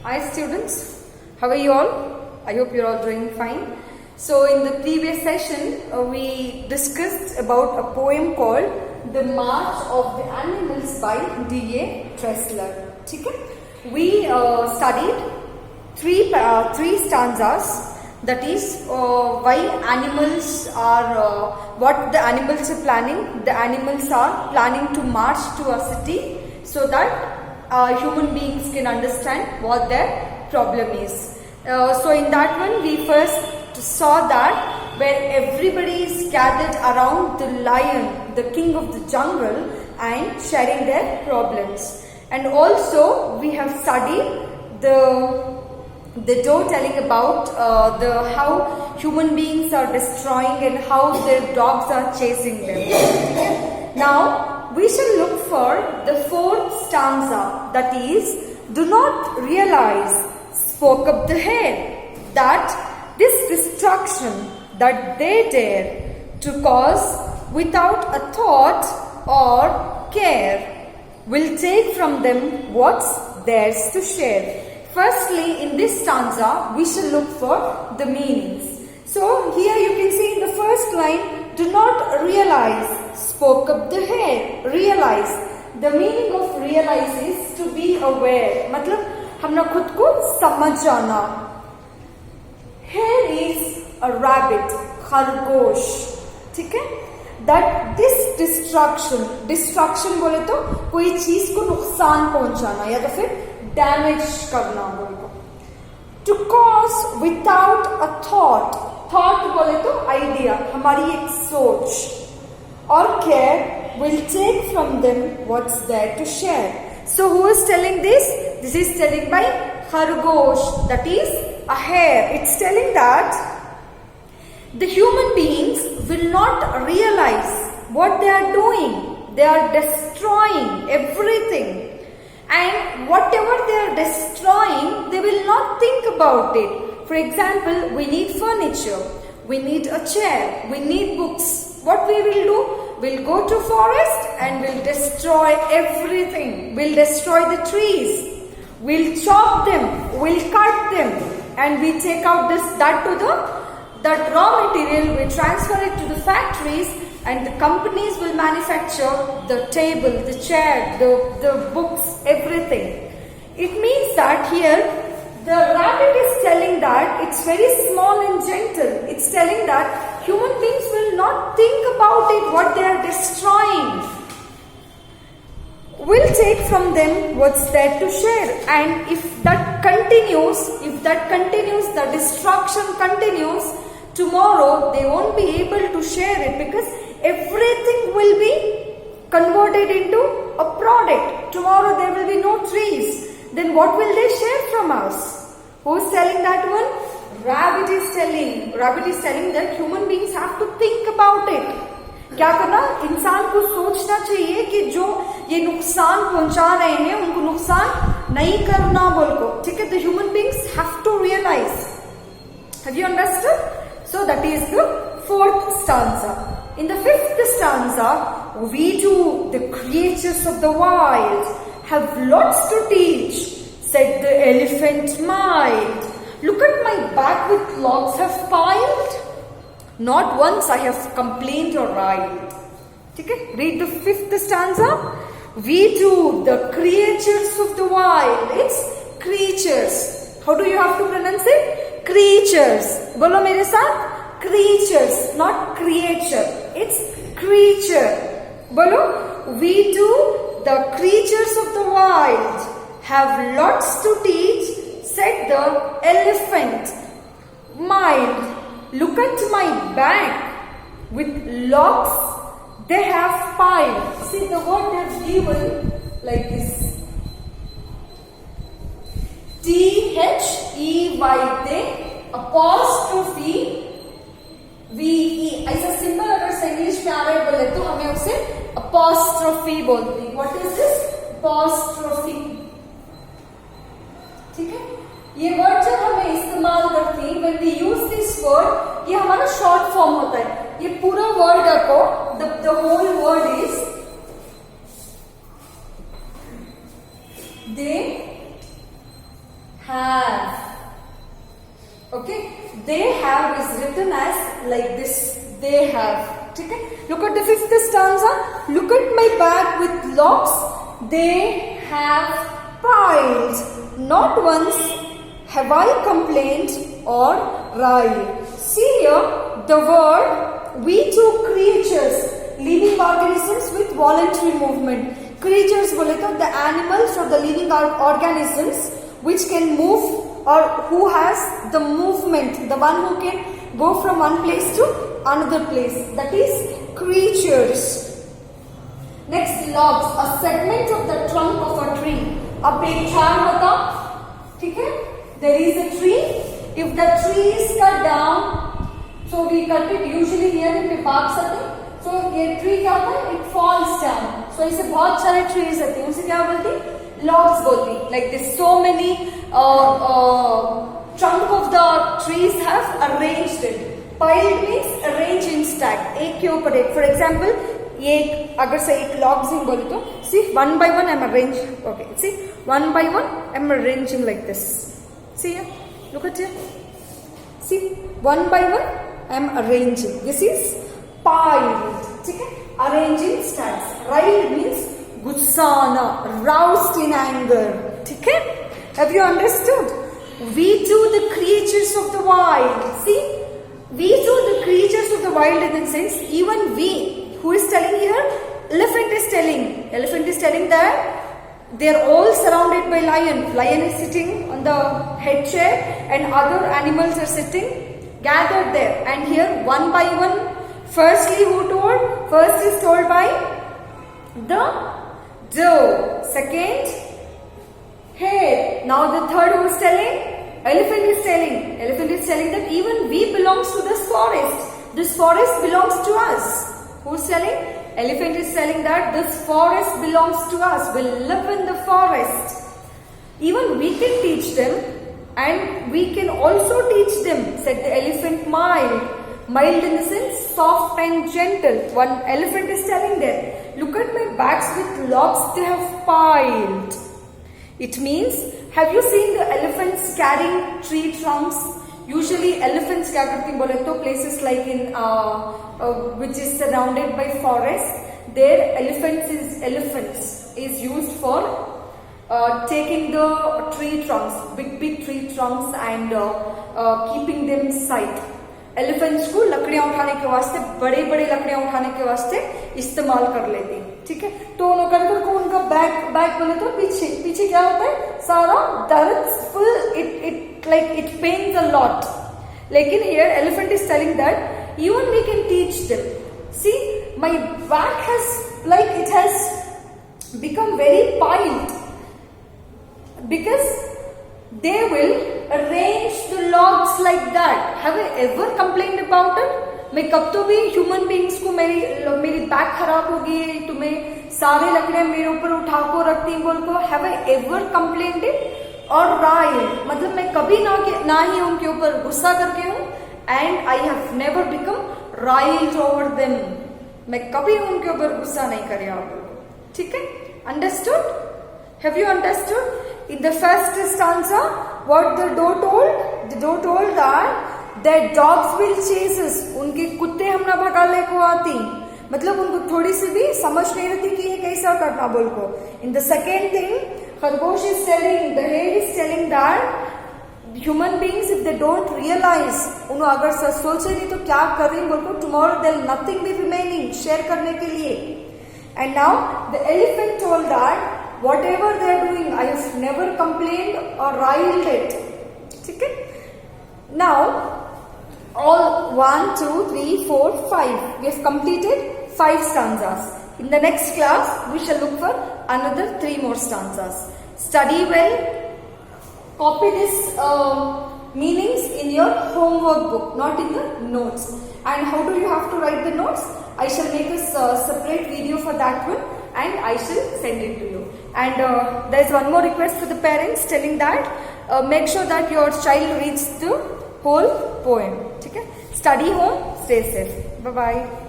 Hi students, how are you all? I hope you're all doing fine. So in the previous session, we discussed about a poem called The March of the Animals by D.A. Tressler. Okay? We studied three stanzas, that is why animals are, what the animals are planning. The animals are planning to march to a city so that human beings can understand what their problem is. So in that one we first saw that where everybody is gathered around the lion, the king of the jungle, and sharing their problems. And also we have studied the doe telling about how human beings are destroying and how their dogs are chasing them. Now we shall look for the fourth stanza, that is, do not realize, spoke up the hare, that this destruction that they dare to cause without a thought or care will take from them what's theirs to share. Firstly, in this stanza, we shall look for the meanings. So here you can see in the first line, do not realize, spoke up the hare. Realize. The meaning of realize is to be aware. मतलब हमने खुद को समझ जाना. Hare is a rabbit, खरगोश. ठीक है? That this destruction बोले तो कोई चीज को नुकसान पहुंचाना या तो फिर डैमेज करना बोले तो. To cause without a thought. Thought बोले तो आइडिया, हमारी एक सोच. Or care will take from them what's there to share. So who is telling this? This is telling by Khargosh, that is a hare. It's telling that the human beings will not realize what they are doing. They are destroying everything. And whatever they are destroying, they will not think about it. For example, we need furniture, we need a chair, we need books. What we will do? We'll go to forest and we'll destroy everything. We'll destroy the trees. We'll chop them. We'll cut them. And we take out that raw material, we transfer it to the factories, and the companies will manufacture the table, the chair, the books, everything. It means that here the rabbit is telling that it's very small and gentle. It's telling that human beings will not think about it, what they are destroying. We'll take from them what's there to share. And if that continues, the destruction continues, tomorrow they won't be able to share it because everything will be converted into a product. Tomorrow there will be no trees. Then what will they share from us? Who is telling that one? Rabbit is telling that human beings have to think about it. क्या करना? इंसान को सोचना चाहिए कि जो ये नुकसान पहुंचा रहे हैं उनको नुकसान नहीं करना बोल को. ठीक है? The human beings have to realize. Have you understood? So that is the fourth stanza. In the fifth stanza, we too, the creatures of the wild, have lots to teach, said the elephant mild. Look at my back with logs have piled. Not once I have complained or riled. Okay? Read the fifth stanza. We too, the creatures of the wild. It's creatures. How do you have to pronounce it? Creatures. Bolo mere saath. Creatures, not creature. It's creature. Bolo. We too, the creatures of the wild, have lots to teach, said the elephant. Mild, look at my back, with logs they have piled. See the word they have given like this. THEYT apostrophe VE. ऐसा symbol अगर से English में आ रहा है बोले तो हमें उसे apostrophe बोलते हैं. What is this? Apostrophe. ठीक है? ये वर्ड जब हमें इस्तेमाल करते हैं, when we use this word, ये हमारा शॉर्ट फॉर्म होता है. ये पूरा वर्ड को the whole word is they have. Okay, they have is written as like this. They have. Okay. Look at the fifth stanza. Look at my bag with locks. They have piled. Not once have I complained or riled. See here the word we two creatures, living organisms with voluntary movement. Creatures बोले तो the animals or the living organisms which can move or who has the movement, the one who can go from one place to another place. That is creatures. Next, logs, a segment of the trunk of a tree. अब एक झाड़ होता, ठीक है? There is a tree. If the tree is cut down, so we cut it usually here in the bark setting. So ये tree क्या होता है? It falls down. So इसे बहुत सारे trees होते हैं. उसे क्या बोलते हैं? Logs बोलते हैं. Like this, so many trunk of the trees have arranged it. Piled means arranged in stack. एक के ऊपर एक. For example, ये अगर से एक logs in बोले तो, see one by one I'm arranging. Okay, see one by one I'm arranging like this. See here, look at here. See one by one I'm arranging. This is piled. ठीक है? Arranging stacks. Riled means गुस्साना, roused in anger. ठीक है? Have you understood? We too the creatures of the wild. See, we too the creatures of the wild in the sense, even we. Who is telling here? Elephant is telling. Elephant is telling that they are all surrounded by lion. Lion is sitting on the head chair and other animals are sitting gathered there. And here one by one, firstly who told? First is told by the doe. Second, hare. Now the third who is telling? Elephant is telling. Elephant is telling that even we belongs to this forest. This forest belongs to us. Who's telling? Elephant is telling that this forest belongs to us. We live in the forest. Even we can teach them and we can also teach them, said the elephant mild. Mild in the sense soft and gentle. One elephant is telling that, look at my bags with logs they have piled. It means, have you seen the elephants carrying tree trunks? Usually elephants क्या करते हैं बोले तो places like in which is surrounded by forest, there elephants is used for taking the tree trunks, big tree trunks and keeping them sight. Elephants को लकड़ियां उठाने के वास्ते, बड़े लकड़ियां उठाने के वास्ते इस्तेमाल कर लेते हैं. ठीक है? तो उन्होंने को उनका बैक बोले तो पीछे क्या होता है? सारा दर्द full, it pains a lot. लेकिन here elephant is telling that even we can teach them. See, my back has become very piled because they will arrange the logs like that. Have I ever complained about it? मैं कब तो भी human beings को मेरी back खराब हो गई है, तुम्हें सारे लकड़ियां मेरे ऊपर उठा को रखती हैं बोल को, have I ever complaint it और राइल, मतलब मैं कभी ना ही उनके ऊपर गुस्सा करके हूँ, and I have never become riled over them, मैं कभी उनके ऊपर गुस्सा नहीं करे आप. ठीक है? Understood? Have you understood? In the first stanza, what the doe told? The doe told that dogs will chase us. उनके कुत्ते हम ना भगाने को आती, मतलब उनको थोड़ी सी भी समझ नहीं रहती कि ये कैसा करना बोल को. In the second thing, खरगोश is telling, the hare is telling that human beings if they don't realize, उन्होंने अगर सोचे नहीं तो क्या करें बोल को, tomorrow there will nothing be remaining share करने के लिए. And now the elephant told that whatever they are doing, I have never complained or riled it. Okay? Now, all 1, 2, 3, 4, 5. We have completed 5 stanzas. In the next class, we shall look for another 3 more stanzas. Study well. Copy this meanings in your homework book, not in the notes. And how do you have to write the notes? I shall make a separate video for that one. And I shall send it to you. And there is one more request for the parents, telling that make sure that your child reads the whole poem. Okay? Study home, stay safe. Bye bye.